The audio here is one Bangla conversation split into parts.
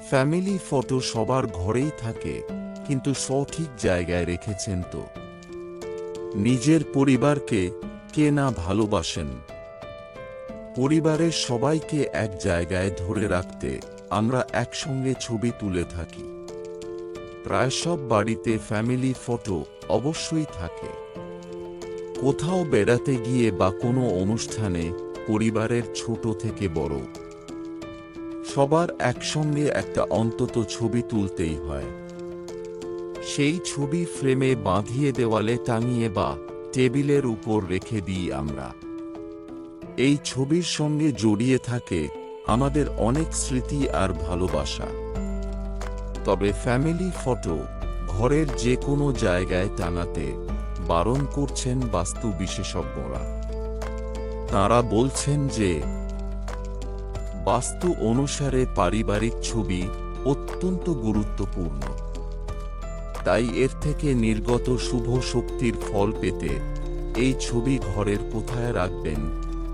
ফ্যামিলি ফটো সবার ঘরেই থাকে, কিন্তু সঠিক জায়গায় রেখেছেন তো? নিজের পরিবারকে কে না ভালোবাসেন? পরিবারের সবাইকে এক জায়গায় ধরে রাখতে আমরা একসঙ্গে ছবি তুলে থাকি। প্রায় সব বাড়িতে ফ্যামিলি ফটো অবশ্যই থাকে। কোথাও বেড়াতে গিয়ে বা কোনো অনুষ্ঠানে পরিবারের ছোট থেকে বড় সবার একসঙ্গে একটা অন্তত ছবি তুলতেই হয়। সেই ছবি ফ্রেমে বাঁধিয়ে দেওয়ালে টাঙিয়ে বা টেবিলের উপর রেখে দিই আমরা। এই ছবির সঙ্গে জড়িয়ে থাকে আমাদের অনেক স্মৃতি আর ভালোবাসা। তবে ফ্যামিলি ফটো ঘরের যে কোনো জায়গায় টাঙাতে বারণ করছেন বাস্তু বিশেষজ্ঞরা। তাঁরা বলছেন যে বাস্তু অনুসারে পারিবারিক ছবি অত্যন্ত গুরুত্বপূর্ণ। তাই এর থেকে নির্গত শুভ শক্তির ফল পেতে এই ছবি ঘরের কোথায় রাখবেন,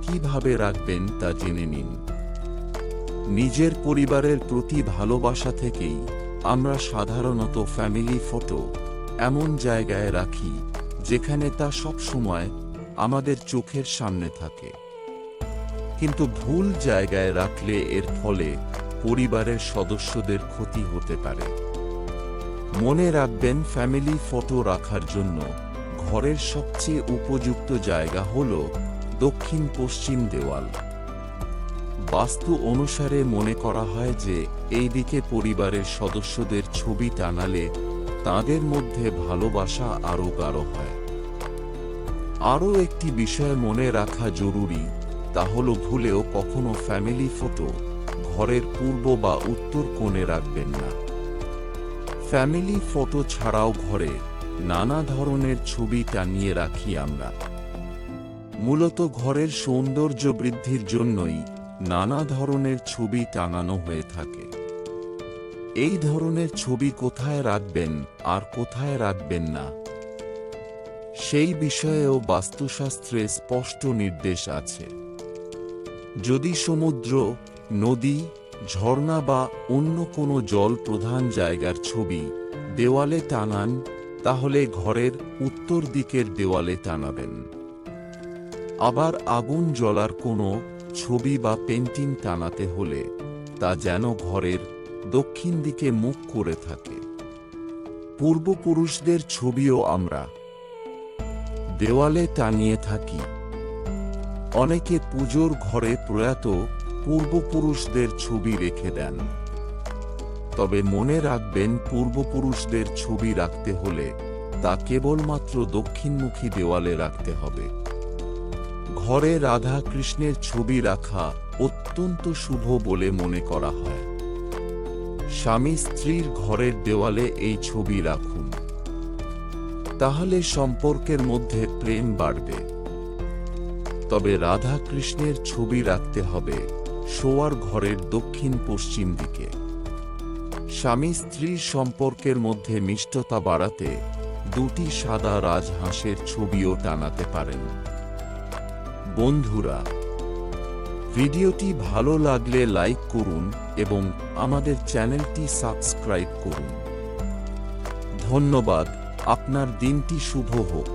কিভাবে রাখবেন তা জেনে নিন। নিজের পরিবারের প্রতি ভালোবাসা থেকেই আমরা সাধারণত ফ্যামিলি ফটো এমন জায়গায় রাখি যেখানে তা সব সময় আমাদের চোখের সামনে থাকে। কিন্তু ভুল জায়গায় রাখলে এর ফলে পরিবারের সদস্যদের ক্ষতি হতে পারে। মনে রাখবেন, ফ্যামিলি ফটো রাখার জন্য ঘরের সবচেয়ে উপযুক্ত জায়গা হল দক্ষিণ পশ্চিম দেওয়াল। বাস্তু অনুসারে মনে করা হয় যে এই দিকে পরিবারের সদস্যদের ছবি টানালে তাদের মধ্যে ভালোবাসা আরও গাঢ় হয়। আরও একটি বিষয় মনে রাখা জরুরি, তা হল ভুলেও কখনো ফ্যামিলি ফটো ঘরের পূর্ব বা উত্তর কোণে রাখবেন না। ফ্যামিলি ফটো ছাড়াও ঘরে নানা ধরনের ছবি টানিয়ে রাখি আমরা। মূলত ঘরের সৌন্দর্য বৃদ্ধির জন্যই নানা ধরনের ছবি টাঙানো হয়ে থাকে। এই ধরনের ছবি কোথায় রাখবেন আর কোথায় রাখবেন না, সেই বিষয়েও বাস্তুশাস্ত্রে স্পষ্ট নির্দেশ আছে। যদি সমুদ্র, নদী, ঝর্ণা বা অন্য কোনো জল প্রধান জায়গার ছবি দেওয়ালে টানান, তাহলে ঘরের উত্তর দিকের দেওয়ালে টানাবেন। আবার আগুন জ্বলার কোনো ছবি বা পেন্টিং টানাতে হলে তা যেন ঘরের দক্ষিণ দিকে মুখ করে থাকে। পূর্বপুরুষদের ছবিও আমরা দেওয়ালে টানিয়ে থাকি। অনেকে পুজোর ঘরে প্রয়াত পূর্বপুরুষদের ছবি রেখে দেন। তবে মনে রাখবেন, পূর্বপুরুষদের ছবি রাখতে হলে তা কেবলমাত্র দক্ষিণমুখী দেওয়ালে রাখতে হবে। ঘরে রাধা কৃষ্ণের ছবি রাখা অত্যন্ত শুভ বলে মনে করা হয়। স্বামী স্ত্রীর ঘরের দেওয়ালে এই ছবি রাখুন, তাহলে সম্পর্কের মধ্যে প্রেম বাড়বে। তবে রাধা কৃষ্ণের ছবি রাখতে হবে শোয়ার ঘরের দক্ষিণ পশ্চিম দিকে। স্বামী স্ত্রীর সম্পর্কের মধ্যে মিষ্টতা বাড়াতে দুটি সাদা রাজহাঁসের ছবিও টানাতে পারেন। বন্ধুরা, ভিডিওটি ভালো লাগলে লাইক করুন এবং আমাদের চ্যানেলটি সাবস্ক্রাইব করুন। ধন্যবাদ। আপনার দিনটি শুভ হোক।